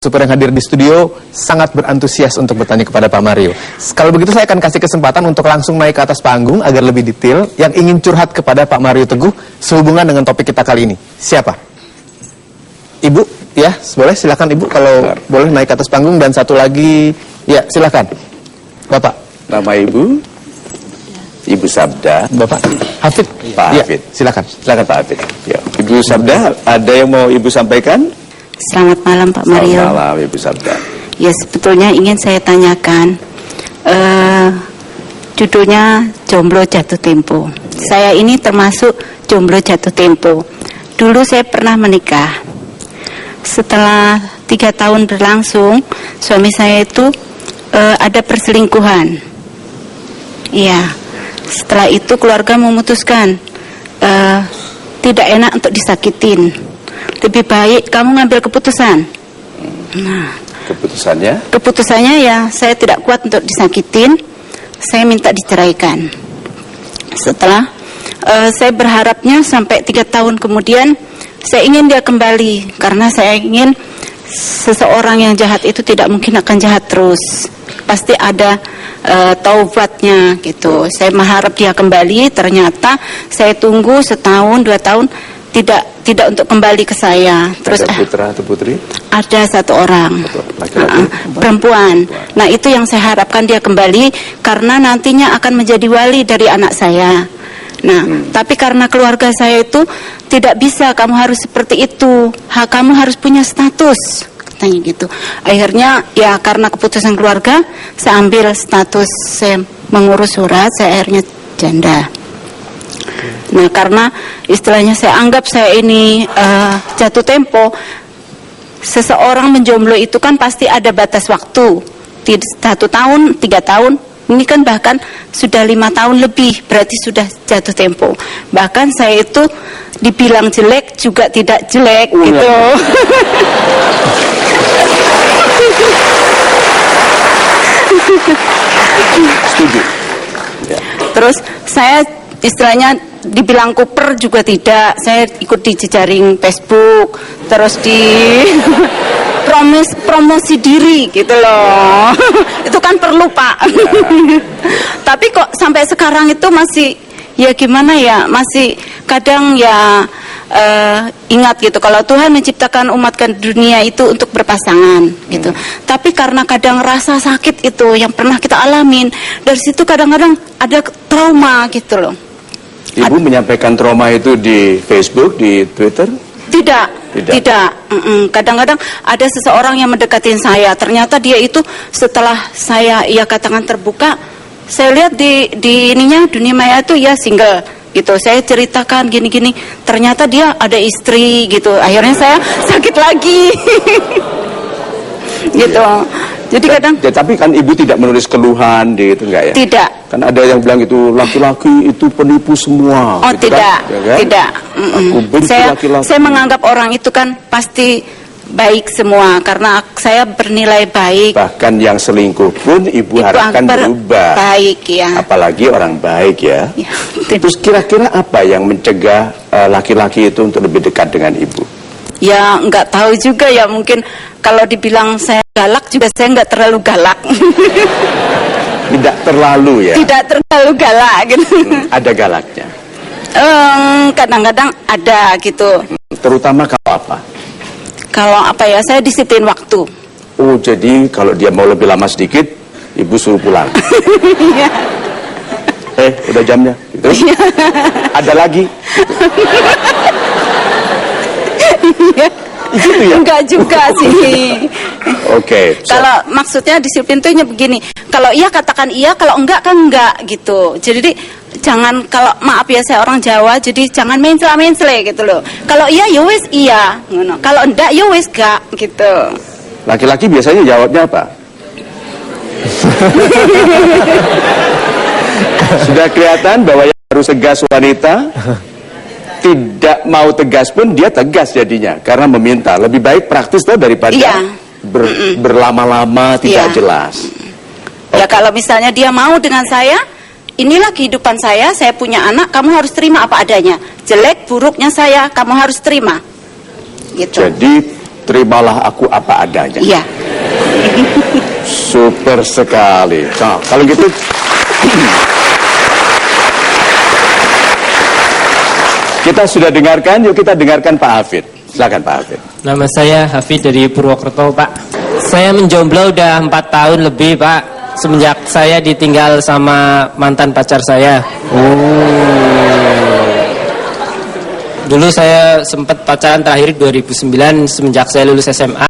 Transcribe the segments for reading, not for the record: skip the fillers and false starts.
Super yang hadir di studio sangat berantusias untuk bertanya kepada Pak Mario. Kalau begitu saya akan kasih kesempatan untuk langsung naik ke atas panggung agar lebih detail yang ingin curhat kepada Pak Mario Teguh sehubungan dengan topik kita kali ini. Siapa? Ibu, ya, boleh silakan Ibu kalau boleh naik ke atas panggung, dan satu lagi, ya silakan. Bapak. Nama Ibu? Ibu Sabda. Bapak Hafid. Pak Ya, Hafid. silakan. Silakan Pak Hafid. Ya. Ibu Sabda, ada yang mau Ibu sampaikan? Selamat malam Pak Mario. Selamat malam Ibu Sabda. Ya, sebetulnya ingin saya tanyakan, judulnya Jomblo Jatuh Tempo. Saya ini termasuk jomblo jatuh tempo. Dulu saya pernah menikah. Setelah 3 tahun berlangsung, suami saya itu ada perselingkuhan. Iya. Setelah itu keluarga memutuskan tidak enak untuk disakitin. Lebih baik kamu ngambil keputusan. Nah, keputusannya ya saya tidak kuat untuk disakitin. Saya minta diceraikan. Setelah saya berharapnya sampai 3 tahun kemudian saya ingin dia kembali, karena saya ingin seseorang yang jahat itu tidak mungkin akan jahat terus. Pasti ada taubatnya gitu. Saya mengharap dia kembali. Ternyata saya tunggu setahun 2 tahun tidak untuk kembali ke saya. Terus ada putra atau putri? Ada 1 orang. Laki-laki? Perempuan. Nah, itu yang saya harapkan dia kembali, karena nantinya akan menjadi wali dari anak saya. Nah, tapi karena keluarga saya itu tidak bisa, kamu harus seperti itu, kamu harus punya status, katanya gitu. Akhirnya ya karena keputusan keluarga, saya ambil status, saya mengurus surat, saya akhirnya janda. Nah, karena istilahnya saya anggap saya ini jatuh tempo. Seseorang menjomblo itu kan pasti ada batas waktu, 1 tahun, 3 tahun. Ini kan bahkan sudah 5 tahun lebih, berarti sudah jatuh tempo. Bahkan saya itu dibilang jelek juga tidak jelek gitu. Setuju. Ya. Terus saya istilahnya dibilang kuper juga tidak. Saya ikut di jejaring Facebook, terus di promosi diri gitu loh. Itu kan perlu, Pak. Ya. Tapi kok sampai sekarang itu masih ya gimana ya, masih kadang ya ingat gitu kalau Tuhan menciptakan umat ke dunia itu untuk berpasangan gitu. Tapi karena kadang rasa sakit itu yang pernah kita alamin, dari situ kadang-kadang ada trauma gitu loh. Ibu menyampaikan trauma itu di Facebook, di Twitter? Tidak. Kadang-kadang ada seseorang yang mendekatin saya. Ternyata dia itu setelah saya katakan terbuka, saya lihat di ininya dunia maya itu ya single gitu. Saya ceritakan gini-gini, ternyata dia ada istri gitu. Akhirnya saya sakit lagi. Gitu. Jadi kadang tapi kan Ibu tidak menulis keluhan gitu, enggak ya? Tidak. Kan ada yang bilang itu laki-laki itu penipu semua. Oh, gitu tidak. Kan? Ya kan? Tidak. Aku benci laki-laki. Saya menganggap orang itu kan pasti baik semua, karena saya bernilai baik. Bahkan yang selingkuh pun Ibu harapkan berubah. Baik ya. Apalagi orang baik ya. Terus kira-kira apa yang mencegah laki-laki itu untuk lebih dekat dengan Ibu? Ya nggak tahu juga ya, mungkin kalau dibilang saya galak juga saya nggak terlalu galak. Tidak terlalu ya? Tidak terlalu galak gitu. Ada galaknya? Kadang-kadang ada gitu. Terutama kalau apa? Kalau apa ya, saya disiplin waktu. Oh, jadi kalau dia mau lebih lama sedikit, Ibu suruh pulang. Iya. Udah jamnya. Gitu. Ada lagi. Iya. Gitu ya? Enggak juga sih. Oke. Kalau maksudnya disiplin tuh begini. Kalau iya katakan iya, kalau enggak kan enggak gitu. Jadi jangan, kalau maaf ya saya orang Jawa, jadi jangan mensle gitu loh. Kalau iya ya wis iya, ngono. Kalau enggak ya wis enggak gitu. Laki-laki biasanya jawabnya apa? Sudah kelihatan bahwa yang harus tegas wanita, tidak mau tegas pun dia tegas jadinya, karena meminta. Lebih baik praktis tuh daripada berlama-lama tidak jelas. Ya kalau misalnya dia mau dengan saya, inilah kehidupan saya punya anak, kamu harus terima apa adanya. Jelek buruknya saya, kamu harus terima. Gitu. Jadi terimalah aku apa adanya. Iya. Super sekali. Nah, kalau gitu kita sudah dengarkan, yuk kita dengarkan Pak Hafid. Silakan Pak Hafid. Nama saya Hafid dari Purwokerto, Pak. Saya menjomblo udah 4 tahun lebih, Pak. Semenjak saya ditinggal sama mantan pacar saya. Dulu saya sempat pacaran terakhir 2009, semenjak saya lulus SMA.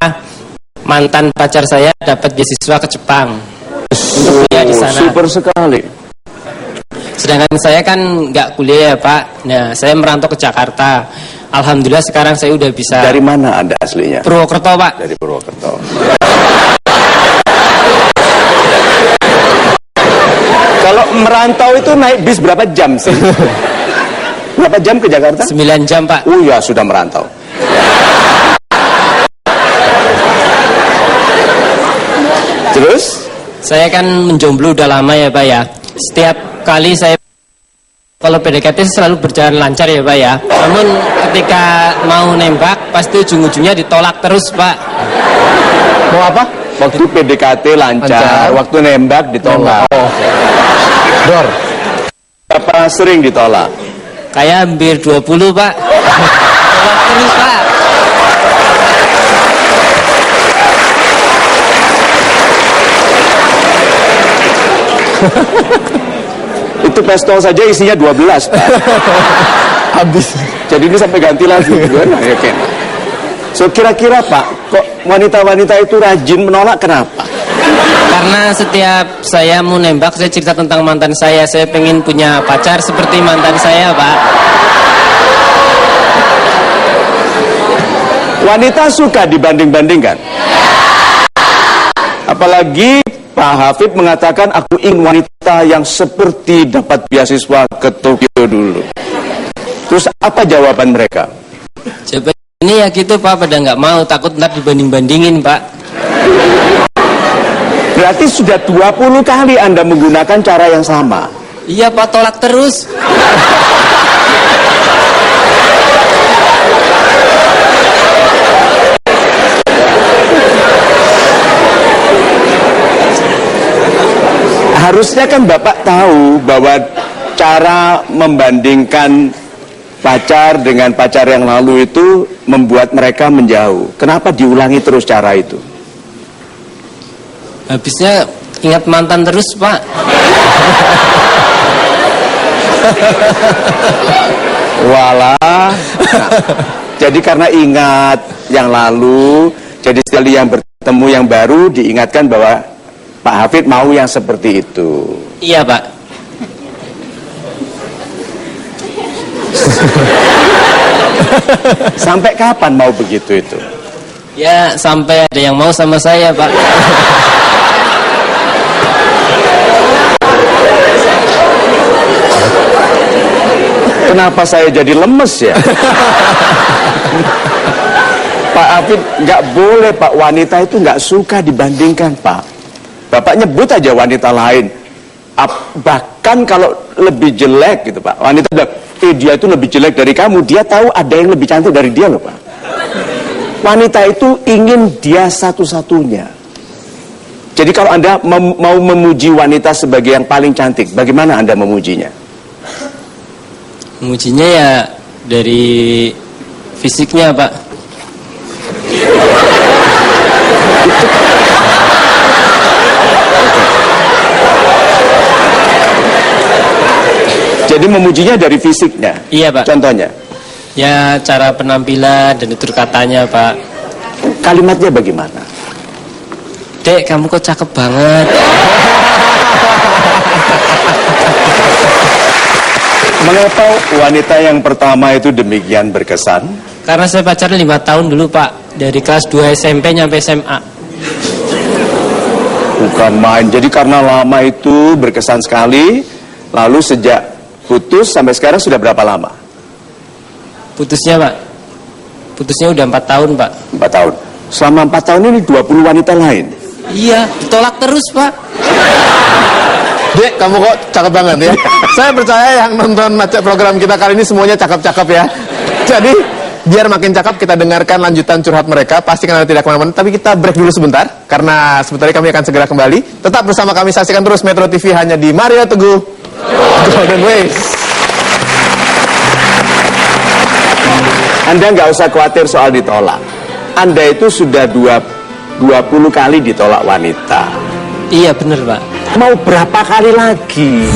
Mantan pacar saya dapat beasiswa ke Jepang. Kuliah di sana. Super sekali. Sedangkan saya kan nggak kuliah ya, Pak. Nah, saya merantau ke Jakarta. Alhamdulillah sekarang saya udah bisa. Dari mana Anda aslinya? Purwokerto, Pak. Dari Purwokerto. Kalau merantau itu naik bis berapa jam sih? Berapa jam ke Jakarta? 9 jam, Pak. Oh ya, sudah merantau. Terus? Saya kan menjomblo udah lama ya, Pak ya. Setiap kali saya kalau PDKT selalu berjalan lancar ya, Pak ya. Namun ketika mau nembak pasti ujung-ujungnya ditolak terus, Pak. Mau apa? Waktu PDKT lancar, waktu nembak ditolak. Oh. Dor. Berapa sering ditolak? Kayak hampir 20, Pak. Tolak terus, Pak. Itu pistol saja isinya 12, Pak. Habis. Jadi ini sampai ganti lagi. Oke. So kira-kira Pak, kok wanita-wanita itu rajin menolak, kenapa? Karena setiap saya mau nembak, saya cerita tentang mantan saya. Saya pengen punya pacar seperti mantan saya, Pak. Wanita suka dibanding-bandingkan. Apalagi Pak Hafid mengatakan aku ingin wanita yang seperti dapat beasiswa ke Tokyo dulu. Terus apa jawaban mereka? Jawaban ini ya gitu, Pak, pada nggak mau, takut ntar dibanding-bandingin, Pak. Berarti sudah 20 kali Anda menggunakan cara yang sama. Iya, Pak, tolak terus. Harusnya kan Bapak tahu bahwa cara membandingkan pacar dengan pacar yang lalu itu membuat mereka menjauh. Kenapa diulangi terus cara itu? Habisnya ingat mantan terus, Pak. Walah. Nah, jadi karena ingat yang lalu, jadi sekali yang bertemu yang baru diingatkan bahwa Pak Hafid mau yang seperti itu. Iya, Pak. Sampai kapan mau begitu itu? Ya, sampai ada yang mau sama saya, Pak. Kenapa saya jadi lemes ya? Pak Hafid, nggak boleh Pak, wanita itu nggak suka dibandingkan Pak. Bapak nyebut aja wanita lain, bahkan kalau lebih jelek gitu Pak, wanita bilang, dia itu lebih jelek dari kamu, dia tahu ada yang lebih cantik dari dia loh Pak. Wanita itu ingin dia satu-satunya. Jadi kalau Anda mau memuji wanita sebagai yang paling cantik, bagaimana Anda memujinya? Memujinya ya dari fisiknya, Pak. Jadi memujinya dari fisiknya. Iya, Pak. Contohnya? Ya, cara penampilan dan tutur katanya, Pak. Kalimatnya bagaimana? Dek, kamu kok cakep banget. Mengapa wanita yang pertama itu demikian berkesan? Karena saya pacaran 5 tahun dulu, Pak. Dari kelas 2 SMP nyampe SMA. Bukan main. Jadi karena lama itu berkesan sekali. Lalu sejak putus sampai sekarang sudah berapa lama? Putusnya, Pak. Putusnya udah 4 tahun, Pak. 4 tahun. Selama 4 tahun ini 20 wanita lain. Iya, ditolak terus, Pak. Dek, kamu kok cakep banget ya. Saya percaya yang nonton program kita kali ini semuanya cakep-cakep ya. Jadi biar makin cakep kita dengarkan lanjutan curhat mereka. Pastikan Anda tidak kemana-mana, tapi kita break dulu sebentar karena sebentar lagi kami akan segera kembali. Tetap bersama kami, saksikan terus Metro TV hanya di Mario Teguh Golden Ways. Anda nggak usah khawatir soal ditolak. Anda itu sudah 20 kali ditolak wanita. Iya bener Pak. Mau berapa kali lagi?